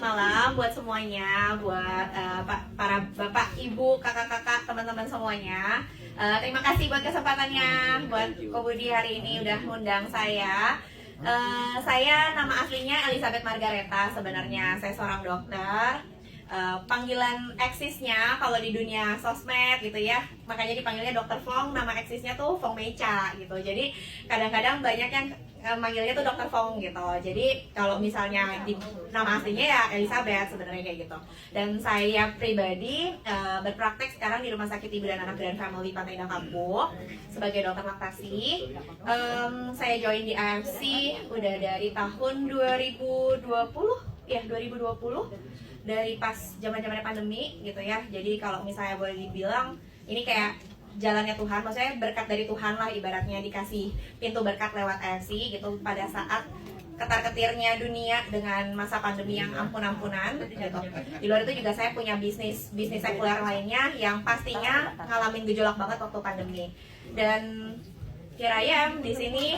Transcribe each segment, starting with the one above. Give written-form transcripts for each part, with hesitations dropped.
malam buat semuanya, buat para bapak, ibu, kakak-kakak, teman-teman semuanya. Terima kasih buat kesempatannya, buat Ko Budi hari ini udah ngundang saya. Saya nama aslinya Elizabeth Margareta, sebenarnya saya seorang dokter. Panggilan eksisnya kalau di dunia sosmed gitu ya, makanya dipanggilnya Dokter Fong. Nama eksisnya tuh Fong Mecha gitu. Jadi kadang-kadang banyak yang manggilnya tuh Dokter Fong gitu. Jadi kalau misalnya di nama aslinya ya Elizabeth sebenarnya kayak gitu. Dan saya pribadi berpraktek sekarang di Rumah Sakit Ibu dan Anak Grand Family Pantai Indah Kapuk sebagai dokter laktasi. Saya join di AFC udah dari tahun 2020 ya, 2020, dari pas zaman-zamannya pandemi gitu ya. Jadi kalau misalnya boleh dibilang ini kayak jalannya Tuhan, maksudnya berkat dari Tuhan lah, ibaratnya dikasih pintu berkat lewat AFC gitu pada saat ketar-ketirnya dunia dengan masa pandemi yang ampun-ampunan gitu. Di luar itu juga saya punya bisnis sekuler lainnya yang pastinya ngalamin gejolak banget waktu pandemi. Dan Kiraya di sini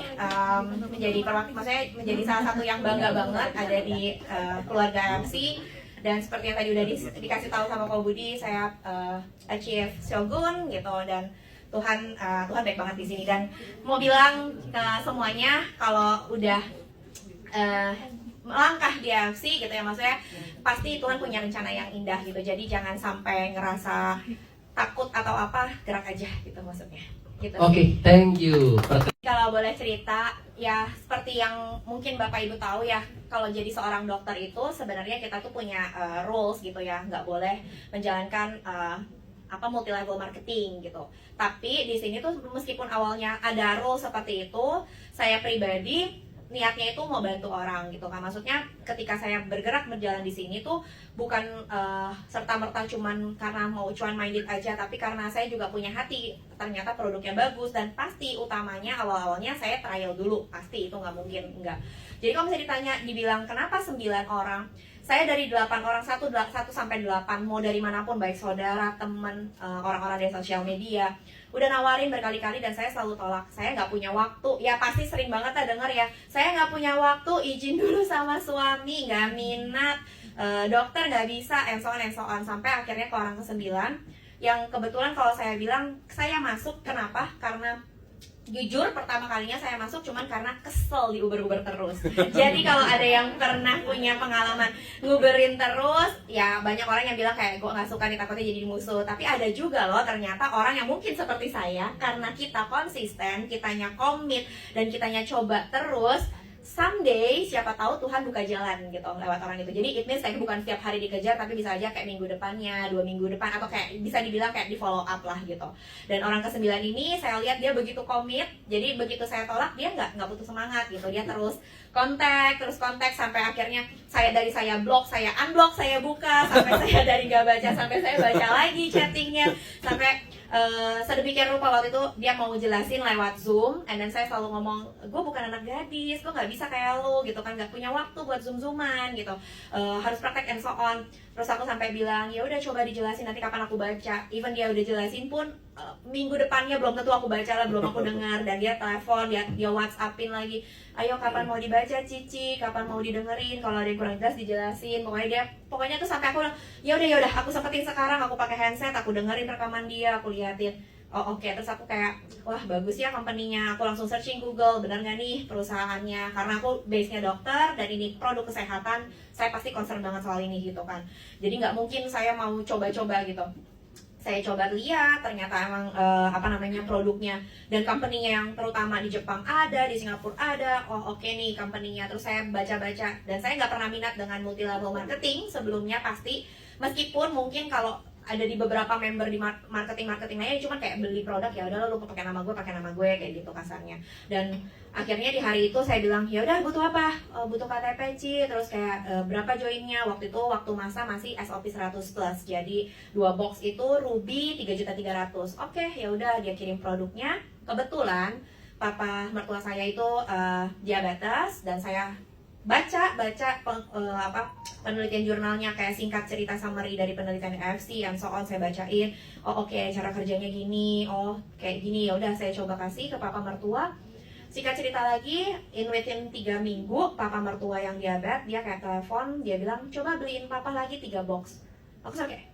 maksudnya menjadi salah satu yang bangga banget ada di keluarga AFC. Dan seperti yang tadi udah dikasih tahu sama Ko Budi, saya achieve Shogun gitu, dan Tuhan baik banget di sini. Dan mau bilang ke semuanya kalau udah melangkah di AFC gitu ya, maksudnya pasti Tuhan punya rencana yang indah gitu. Jadi jangan sampai ngerasa takut atau apa, gerak aja gitu maksudnya. Gitu. Oke, thank you. Kalau boleh cerita, ya seperti yang mungkin Bapak Ibu tahu ya, kalau jadi seorang dokter itu sebenarnya kita tuh punya rules gitu ya, nggak boleh menjalankan multi level marketing gitu. Tapi di sini tuh meskipun awalnya ada rules seperti itu, saya pribadi niatnya itu mau bantu orang gitu kan. Maksudnya ketika saya bergerak berjalan di sini tuh bukan serta-merta cuman karena mau cuan minded aja, tapi karena saya juga punya hati, ternyata produknya bagus. Dan pasti utamanya awal-awalnya saya trial dulu, pasti itu nggak mungkin enggak. Jadi kalau misalnya ditanya, dibilang kenapa 9 orang, saya dari 8 orang, 1 sampai 8, mau dari manapun, baik saudara, teman, orang-orang dari sosial media, udah nawarin berkali-kali dan saya selalu tolak. Saya nggak punya waktu, ya pasti sering banget lah denger ya, saya nggak punya waktu, izin dulu sama suami, nggak minat, dokter nggak bisa, and so on, sampai akhirnya ke orang ke-9, yang kebetulan kalau saya bilang, saya masuk, kenapa? Karena jujur pertama kalinya saya masuk cuman karena kesel di Uber terus. Jadi kalau ada yang pernah punya pengalaman nguberin terus, ya banyak orang yang bilang kayak gue nggak suka nih, takutnya jadi musuh. Tapi ada juga loh ternyata orang yang mungkin seperti saya, karena kita konsisten, kitanya komit, dan kitanya coba terus, someday siapa tahu Tuhan buka jalan gitu lewat orang itu. Jadi it means kayak bukan setiap hari dikejar, tapi bisa aja kayak minggu depannya, 2 minggu depan, atau kayak bisa dibilang kayak di follow up lah gitu. Dan orang ke-9 ini saya lihat dia begitu komit, jadi begitu saya tolak dia nggak putus semangat gitu. Dia terus kontak sampai akhirnya saya blok, saya unblock, saya buka, sampai saya dari nggak baca sampai saya baca lagi chattingnya, sampai sedemikian rupa waktu itu dia mau jelasin lewat Zoom, and then saya selalu ngomong, gue bukan anak gadis, gue nggak bisa kayak lo gitu kan, nggak punya waktu buat zoom-zooman gitu, harus praktek and so on. Terus aku sampai bilang, ya udah coba dijelasin nanti kapan aku baca. Even dia udah jelasin pun minggu depannya belum tentu aku baca lah, belum aku dengar. Dan dia telepon, dia WhatsAppin lagi, ayo kapan mau dibaca Cici, kapan mau didengerin, kalau ada yang kurang jelas dijelasin. Pokoknya tuh sampai aku bilang, ya udah aku sempetin sekarang, aku pakai handset, aku dengerin rekaman dia, aku liatin. Oh oke. Terus aku kayak, wah bagus ya company-nya. Aku langsung searching Google, benar nggak nih perusahaannya, karena aku base-nya dokter dan ini produk kesehatan, saya pasti concern banget soal ini gitu kan. Jadi nggak mungkin saya mau coba-coba gitu. Saya coba lihat, ternyata emang produknya dan company-nya yang terutama di Jepang ada, di Singapura ada. Oh oke nih company-nya. Terus saya baca-baca, dan saya nggak pernah minat dengan multi level marketing sebelumnya pasti, meskipun mungkin kalau ada di beberapa member di marketing lainnya cuma kayak beli produk, ya udah lo pakai nama gue kayak gitu kasarnya. Dan akhirnya di hari itu saya bilang, ya udah butuh apa? Butuh KTP Ci, terus kayak berapa joinnya? Waktu itu waktu masa masih SOP 100 plus, jadi 2 box itu Ruby 3.300.000. Oke, ya udah dia kirim produknya. Kebetulan papa mertua saya itu diabetes, dan saya baca penelitian jurnalnya, kayak singkat cerita summary dari penelitian AFC and so on, saya bacain. Oh oke, cara kerjanya gini, oh kayak gini, ya udah saya coba kasih ke papa mertua. Singkat cerita lagi, within 3 minggu, papa mertua yang diabetes, dia kayak telepon, dia bilang, coba beliin papa lagi 3 box. Aku kayak,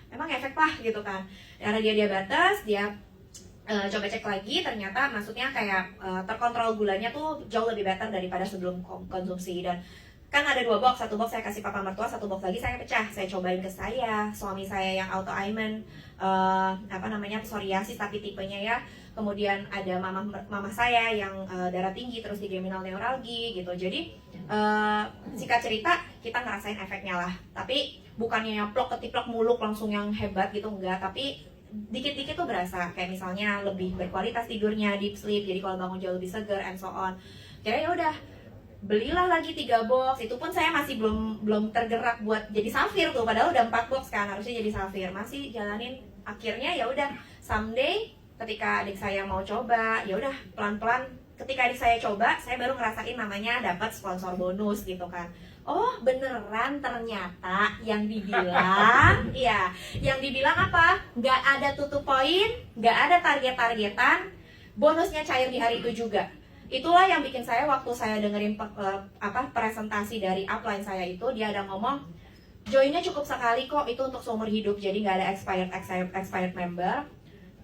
emang efek lah gitu kan. Karena dia diabetes, dia coba cek lagi, ternyata maksudnya kayak terkontrol gulanya tuh jauh lebih better daripada sebelum konsumsi. Dan kan ada 2 box, 1 box saya kasih papa mertua, 1 box lagi saya pecah, saya cobain ke suami saya yang autoimmune, psoriasis tapi tipenya ya. Kemudian ada mama saya yang darah tinggi, terus trigeminal neuralgi gitu. Jadi singkat cerita kita ngerasain efeknya lah. Tapi bukannya plok ketiplok muluk langsung yang hebat gitu, enggak. Tapi dikit-dikit tuh berasa. Kayak misalnya lebih berkualitas tidurnya, deep sleep. Jadi kalau bangun jauh lebih segar and so on. Jadi ya udah, belilah lagi 3 box. Itu pun saya masih belum tergerak buat jadi safir tuh. Padahal udah 4 box kan, harusnya jadi safir. Masih jalanin. Akhirnya ya udah, someday ketika adik saya mau coba, ya udah pelan-pelan. Ketika adik saya coba, saya baru ngerasain namanya dapat sponsor bonus gitu kan. Oh beneran ternyata yang dibilang, ya, yang dibilang apa? Nggak ada tutup poin, nggak ada target-targetan, bonusnya cair di hari itu juga. Itulah yang bikin saya waktu saya dengerin presentasi dari upline saya itu, dia ada ngomong, joinnya cukup sekali kok, itu untuk seumur hidup, jadi nggak ada expired member.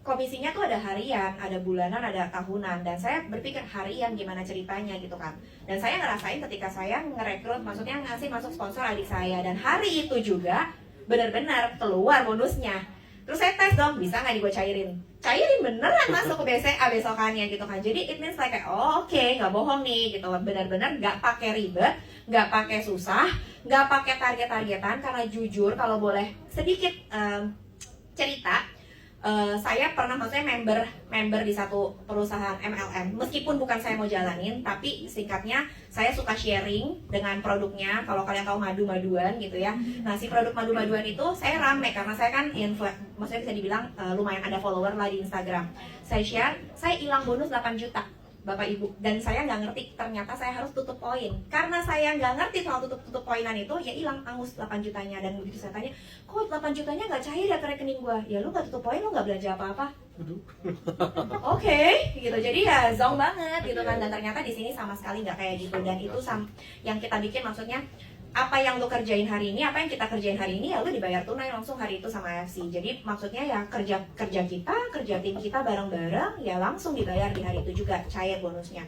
Komisinya tuh ada harian, ada bulanan, ada tahunan. Dan saya berpikir harian gimana ceritanya gitu kan. Dan saya ngerasain ketika saya ngerekrut, maksudnya ngasih masuk sponsor adik saya. Dan hari itu juga benar-benar keluar bonusnya. Terus saya tes dong, bisa nggak nih gue cairin? Cairin beneran masuk ke BCA besokannya gitu kan. Jadi it means like, oke, nggak bohong nih gitu. Benar-benar nggak pakai ribet, nggak pakai susah, nggak pakai target-targetan. Karena jujur kalau boleh sedikit cerita, saya pernah maksudnya member di satu perusahaan MLM, meskipun bukan saya mau jalanin, tapi singkatnya saya suka sharing dengan produknya. Kalau kalian tahu madu-maduan gitu ya, nah si produk madu-maduan itu saya rame karena saya kan maksudnya bisa dibilang lumayan ada follower lah di Instagram. Saya share, saya hilang bonus 8 juta Bapak Ibu, dan saya nggak ngerti ternyata saya harus tutup poin. Karena saya nggak ngerti soal tutup poinan itu, ya hilang angus 8 jutanya. Dan begitu saya tanya, kok 8 jutanya nggak cair ya ke rekening gua? Ya lu nggak tutup poin, lu nggak belanja apa-apa. Oke, gitu. Jadi ya zong banget gitu kan. Dan ternyata di sini sama sekali nggak kayak gitu. Dan itu yang kita bikin, maksudnya apa yang lu kerjain hari ini, apa yang kita kerjain hari ini, ya lu dibayar tunai langsung hari itu sama AFC. Jadi maksudnya ya kerja tim kita bareng-bareng, ya langsung dibayar di hari itu juga, cair bonusnya.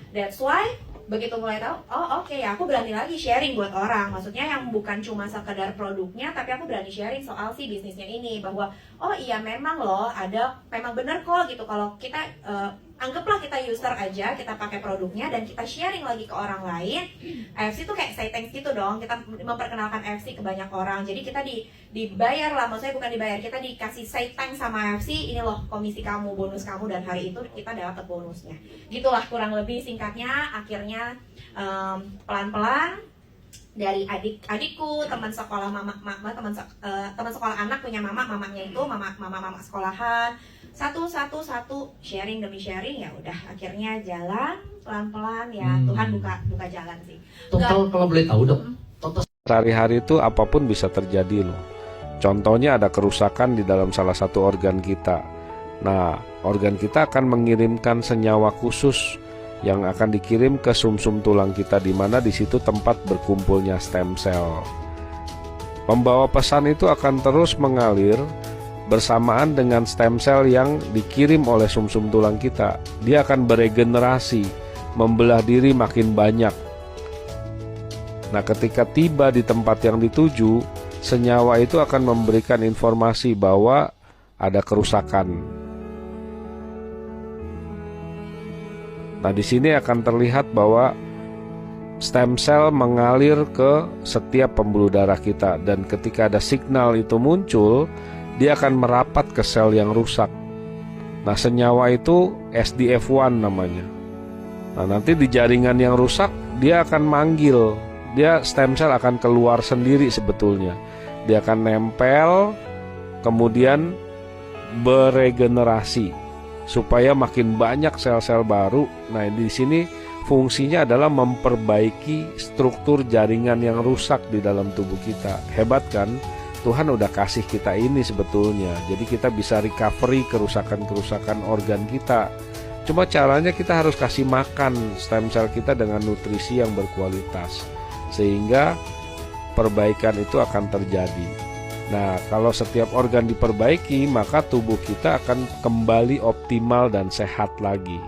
That's why begitu mulai tahu, oke, ya aku berani lagi sharing buat orang. Maksudnya yang bukan cuma sekedar produknya, tapi aku berani sharing soal si bisnisnya ini, bahwa oh iya memang loh, memang bener kok gitu. Kalau kita anggaplah kita user aja, kita pakai produknya dan kita sharing lagi ke orang lain. AFC tuh kayak say thanks gitu dong, kita memperkenalkan AFC ke banyak orang. Jadi kita dibayar lah, maksudnya bukan dibayar, kita dikasih say thanks sama AFC, ini loh komisi kamu, bonus kamu, dan hari itu kita dapat bonusnya. Gitulah kurang lebih singkatnya. Akhirnya pelan-pelan dari adikku, teman sekolah teman sekolah anak punya mamanya itu mama sekolahan, satu sharing demi sharing, ya udah akhirnya jalan pelan-pelan ya. Tuhan buka jalan sih. Total kalau boleh tahu dok, total hari-hari itu apapun bisa terjadi loh. Contohnya ada kerusakan di dalam salah satu organ kita. Nah, organ kita akan mengirimkan senyawa khusus yang akan dikirim ke sumsum tulang kita, di mana di situ tempat berkumpulnya stem cell. Pembawa pesan itu akan terus mengalir bersamaan dengan stem cell yang dikirim oleh sumsum tulang kita. Dia akan beregenerasi, membelah diri makin banyak. Nah, ketika tiba di tempat yang dituju, senyawa itu akan memberikan informasi bahwa ada kerusakan. Nah, di sini akan terlihat bahwa stem cell mengalir ke setiap pembuluh darah kita, dan ketika ada signal itu muncul, dia akan merapat ke sel yang rusak. Nah, senyawa itu SDF1 namanya. Nah, nanti di jaringan yang rusak dia akan manggil, stem cell akan keluar sendiri sebetulnya. Dia akan nempel, kemudian beregenerasi supaya makin banyak sel-sel baru. Nah, di sini fungsinya adalah memperbaiki struktur jaringan yang rusak di dalam tubuh kita. Hebat kan? Tuhan udah kasih kita ini sebetulnya. Jadi kita bisa recovery kerusakan-kerusakan organ kita. Cuma caranya kita harus kasih makan stem cell kita dengan nutrisi yang berkualitas, sehingga perbaikan itu akan terjadi. Nah, kalau setiap organ diperbaiki, maka tubuh kita akan kembali optimal dan sehat lagi.